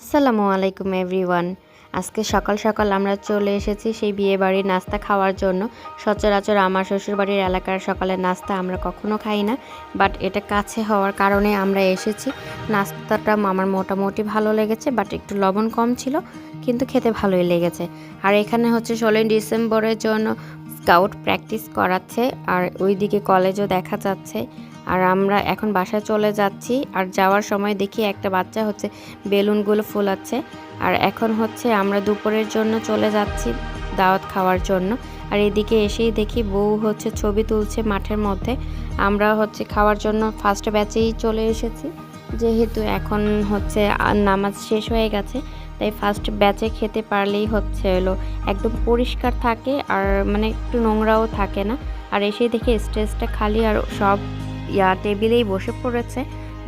আসসালামু আলাইকুম এভরিওয়ান। আজকে সকাল সকাল আমরা চলে এসেছি সেই বিয়েবাড়ির নাস্তা খাওয়ার জন্য। সচরাচর আমার শ্বশুরবাড়ির এলাকার সকালের নাস্তা আমরা কখনো খাই না, বাট এটা কাছে হওয়ার কারণে আমরা এসেছি। নাস্তাটা আমার মোটামুটি ভালো লেগেছে, বাট একটু লবণ কম ছিল, কিন্তু খেতে ভালোই লেগেছে। আর এখানে হচ্ছে 16 ডিসেম্বরের জন্য স্কাউট প্র্যাকটিস করাচ্ছে, আর ওইদিকে কলেজও দেখা যাচ্ছে। আর আমরা এখন বাসায় চলে যাচ্ছি, আর যাওয়ার সময় দেখি একটা বাচ্চা হচ্ছে বেলুনগুলো ফোলাচ্ছে। আর এখন হচ্ছে আমরা দুপুরের জন্য চলে যাচ্ছি দাওয়াত খাওয়ার জন্য। আর এদিকে এসেই দেখি বউ হচ্ছে ছবি তুলছে মাঠের মধ্যে। আমরা হচ্ছে খাওয়ার জন্য ফার্স্ট ব্যাচেই চলে এসেছি, যেহেতু এখন হচ্ছে নামাজ শেষ হয়ে গেছে, তাই ফার্স্ট ব্যাচে খেতে পারলেই হচ্ছে হলো একদম পরিষ্কার থাকে, আর মানে একটু নোংরাও থাকে না। আর এসেই দেখি স্টেজটা খালি, আর সব টেবিলেই বসে পড়েছে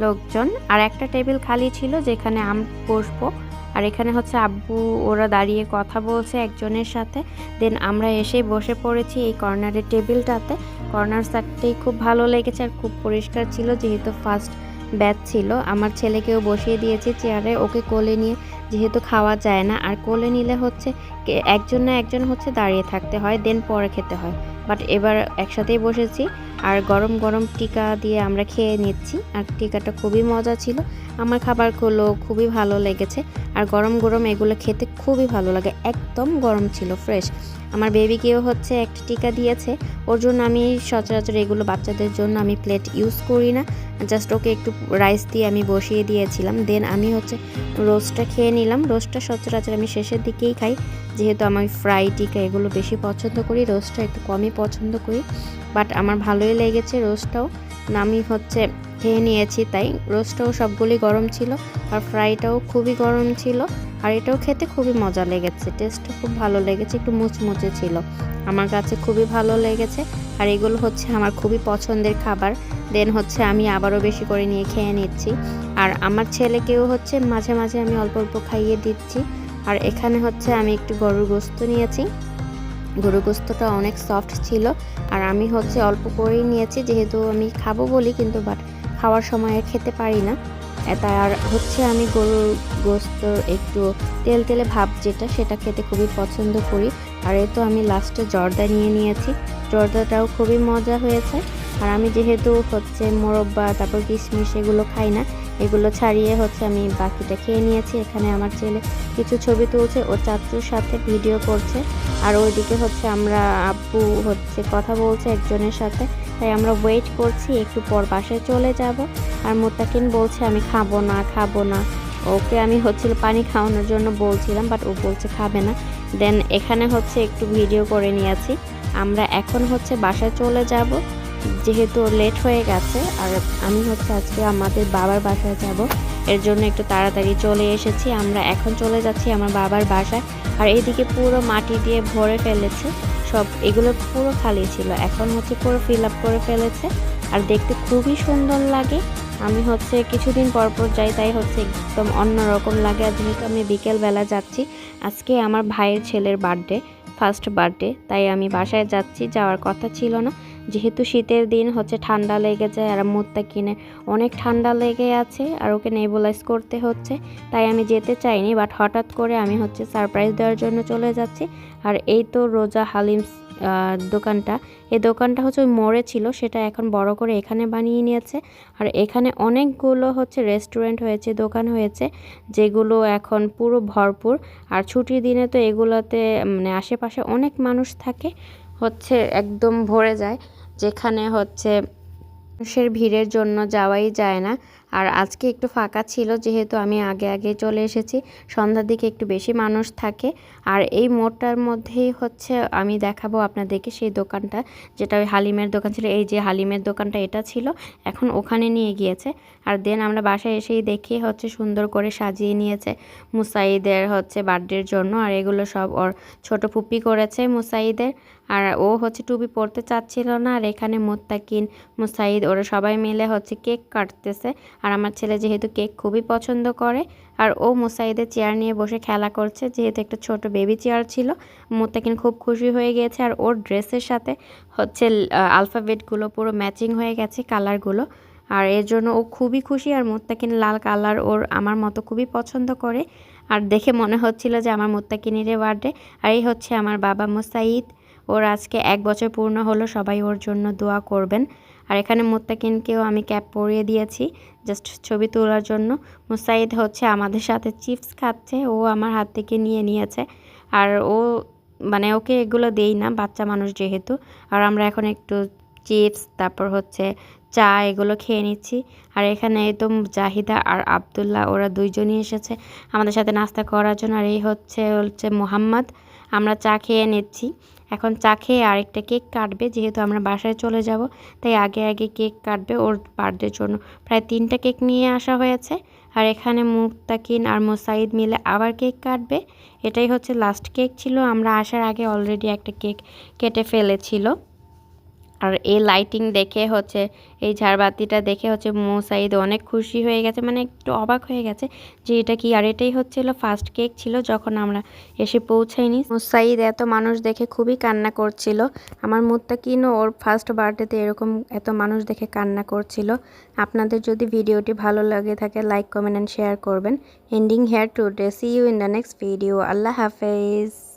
লোকজন। আর একটা টেবিল খালি ছিল যেখানে আমি বসবো। আর এখানে হচ্ছে আব্বু ওরা দাঁড়িয়ে কথা বলছে একজনের সাথে। দেন আমরা এসেই বসে পড়েছি এই কর্নারের টেবিলটাতে। কর্নার সাইডটাই খুব ভালো লেগেছে, আর খুব পরিষ্কার ছিল, যেহেতু ফার্স্ট ব্যাচ ছিল। আমার ছেলেকেও বসিয়ে দিয়েছি চেয়ারে, ওকে কোলে নিয়ে, যেহেতু খাওয়া যায় না, আর কোলে নিলে হচ্ছে একজন না একজন হচ্ছে দাঁড়িয়ে থাকতে হয়, দেন পরে খেতে হয়। বাট এবার একসাথেই বসেছি, আর গরম গরম টিকা দিয়ে আমরা খেয়ে নিচ্ছি। আর টিকাটা খুবই মজা ছিল, আমার খাবারগুলো খুবই ভালো লেগেছে। আর গরম গরম এগুলো খেতে খুবই ভালো লাগে, একদম গরম ছিল, ফ্রেশ। আমার বেবিকেও হচ্ছে একটা টিকা দিয়েছে, ওর জন্য আমি সচরাচর এগুলো বাচ্চাদের জন্য আমি প্লেট ইউজ করি না, জাস্ট ওকে একটু রাইস দিয়ে আমি বসিয়ে দিয়েছিলাম। দেন আমি হচ্ছে রোস্টটা খেয়ে নিলাম। রোস্টটা সচরাচর আমি শেষের দিকেই খাই, যেহেতু আমি ফ্রাই টিকা এগুলো বেশি পছন্দ করি, রোস্টটা একটু কমই পছন্দ করি। বাট আমার ভালোই লেগেছে রোস্টটাও, আমি হচ্ছে খেয়ে নিয়েছি। তাই রোস্টটাও সবগুলি গরম ছিল, আর ফ্রাইটাও খুবই গরম ছিল। আর এটাও খেতে খুবই মজা লেগেছে, টেস্টও খুব ভালো লেগেছে, একটু মুচমুচে ছিল, আমার কাছে খুবই ভালো লেগেছে। আর এগুলো হচ্ছে আমার খুবই পছন্দের খাবার। দেন হচ্ছে আমি আবারও বেশি করে নিয়ে খেয়ে নিচ্ছি। আর আমার ছেলেকেও হচ্ছে মাঝে মাঝে আমি অল্প অল্প খাইয়ে দিচ্ছি। আর এখানে হচ্ছে আমি একটু গরুর গোস্ত নিয়েছি, গরুর গোস্তটা অনেক সফট ছিল, আর আমি হচ্ছে অল্প করেই নিয়েছি, যেহেতু আমি খাবো বলি, কিন্তু বাট খাওয়ার সময় খেতে পারি না। তাই আর হচ্ছে আমি গরুর গোস্ত একটু তেল তেলে ভাব যেটা, সেটা খেতে খুবই পছন্দ করি। আর এ তো আমি লাস্টে জর্দা নিয়ে নিয়েছি, জর্দাটাও খুবই মজা হয়েছে। আর আমি যেহেতু হচ্ছে মোরব্বা তারপর কিশমিশ এগুলো খাই না, এগুলো ছাড়িয়ে হচ্ছে আমি বাকিটা খেয়ে নিয়েছি। এখানে আমার ছেলে কিছু ছবি তুলছে, ও চাচুর সাথে ভিডিও করছে। আর ওইদিকে হচ্ছে আমরা আব্বু হচ্ছে কথা বলছে একজনের সাথে, তাই আমরা ওয়েট করছি, একটু পর বাসায় চলে যাব। আর মোত্তাকিন বলছে আমি খাবো না খাবো না, ওকে আমি হচ্ছে পানি খাওয়ানোর জন্য বলছিলাম, বাট ও বলছে খাবে না। দেন এখানে হচ্ছে একটু ভিডিও করে নিয়েছি। আমরা এখন হচ্ছে বাসায় চলে যাব, যেহেতু লেট হয়ে গেছে। আর আমি হচ্ছে আজকে আমাদের বাবার বাসায় যাব, এর জন্য একটু তাড়াতাড়ি চলে এসেছি। আমরা এখন চলে যাচ্ছি আমার বাবার বাসায়। আর এইদিকে পুরো মাটি দিয়ে ভরে ফেলেছে সব, এগুলো পুরো খালি ছিল, এখন হচ্ছে পুরো ফিল আপ করে ফেলেছে। আর দেখতে খুবই সুন্দর লাগে। আমি হচ্ছে কিছুদিন পর পর যাই, তাই হচ্ছে একদম অন্যরকম লাগে। আর যেহেতু আমি বিকেলবেলা যাচ্ছি, আজকে আমার ভাইয়ের ছেলের বার্থডে, ফার্স্ট বার্থডে, তাই আমি বাসায় যাচ্ছি, যাওয়ার কথা ছিল না, যেহেতু শীতের দিন হচ্ছে ঠান্ডা লেগে যায়। আর মুত্তাকিনের অনেক ঠান্ডা লেগে আছে, আর ওকে নেবুলাইজ করতে হচ্ছে, তাই আমি যেতে চাইনি। বাট হঠাৎ করে আমি হচ্ছে সারপ্রাইজ দেওয়ার জন্য চলে যাচ্ছি। আর এই তো রোজা হালিম দোকানটা, এই দোকানটা হচ্ছে ওই মোড়ে ছিল, সেটা এখন বড় করে এখানে বানিয়ে নিয়েছে। আর এখানে অনেকগুলো হচ্ছে রেস্টুরেন্ট হয়েছে, দোকান হয়েছে, যেগুলো এখন পুরো ভরপুর। আর ছুটির দিনে তো এগুলোতে মানে আশেপাশে অনেক মানুষ থাকে, হচ্ছে একদম ভরে যায়, যেখানে হচ্ছে মানুষের ভিড়ের জন্য যাওয়াই যায় না। আর আজকে একটু ফাঁকা ছিল, যেহেতু আমি আগে আগে চলে এসেছি, সন্ধ্যার দিকে একটু বেশি মানুষ থাকে। আর এই মোড়টার মধ্যেই হচ্ছে আমি দেখাবো আপনাদেরকে সেই দোকানটা, যেটা ওই হালিমের দোকান ছিল, এই যে হালিমের দোকানটা এটা ছিল, এখন ওখানে নিয়ে গিয়েছে। আর দেন আমরা বাসায় এসেই দেখি হচ্ছে সুন্দর করে সাজিয়ে নিয়েছে মুসাইদের হচ্ছে বার্থডের জন্য। আর এগুলো সব ওর ছোট ফুপি করেছে মুসাইদের। আর ও হচ্ছে টুপি পরতে চাচ্ছিল না। আর এখানে মুত্তাকিন, মুসাইদ ওরা সবাই মিলে হচ্ছে কেক কাটতেছে। আর আমার ছেলে যেহেতু কেক খুবই পছন্দ করে, আর ও মুসাইদের চেয়ার নিয়ে বসে খেলা করছে, যেহেতু একটা ছোট বেবি চেয়ার ছিল। মুত্তাকিন খুব খুশি হয়ে গিয়েছে, আর ওর ড্রেসের সাথে হচ্ছে আলফাবেটগুলো পুরো ম্যাচিং হয়ে গেছে, কালারগুলো। আর এর জন্য ও খুবই খুশি। আর মুত্তাকিন লাল কালার ওর আমার মতো খুবই পছন্দ করে। আর দেখে মনে হচ্ছিল যে আমার মুত্তাকিনেরই বার্থডে। আর এই হচ্ছে আমার বাবা মুসাইদ, ওর আজকে 1 বছর পূর্ণ হলো, সবাই ওর জন্য দোয়া করবেন। আর এখানে মুত্তাকিনকেও আমি ক্যাপ পরিয়ে দিয়েছি জাস্ট ছবি তোলার জন্য। মুসাইদ হচ্ছে আমাদের সাথে চিপস খাচ্ছে, ও আমার হাত থেকে নিয়ে নিয়েছে। আর ও মানে ওকে এগুলো দেই না, বাচ্চা মানুষ যেহেতু। আর আমরা এখন একটু চিপস তারপর হচ্ছে চা এগুলো খেয়ে নিচ্ছি। আর এখানে একদম জাহিদা আর আব্দুল্লাহ ওরা দুইজনই এসেছে আমাদের সাথে নাস্তা করার জন্য। আর এই হচ্ছে মোহাম্মদ। আমরা চা খেয়ে নিচ্ছি। এখন চা খেয়ে আরেকটা কেক কাটবে, যেহেতু আমরা বাসায় চলে যাব তাই আগে আগে কেক কাটবে ওর বার্থডের জন্য। প্রায় 3টা কেক নিয়ে আসা হয়েছে। আর এখানে মুত্তাকিন আর মুসাইদ মিলে আবার কেক কাটবে। এটাই হচ্ছে লাস্ট কেক ছিল, আমরা আসার আগে অলরেডি একটা কেক কেটে ফেলেছিল। আর এই লাইটিং দেখে হচ্ছে, এই ঝাড়বাতিটা দেখে হচ্ছে মুসাইদ অনেক খুশি হয়ে গেছে, মানে একটু অবাক হয়ে গেছে যে এটা কি। আর এটাই হচ্ছিল ফার্স্ট কেক ছিল যখন আমরা এসে পৌঁছাইনি। মুসাইদ এত মানুষ দেখে খুবই কান্না করছিল। আমার মুত্তাকিনও ওর ফার্স্ট বার্থডেতে এরকম এত মানুষ দেখে কান্না করছিল। আপনাদের যদি ভিডিওটি ভালো লাগে থাকে লাইক কমেন্ট অ্যান্ড শেয়ার করবেন। Ending here today, see you in the next video. আল্লাহ হাফেজ।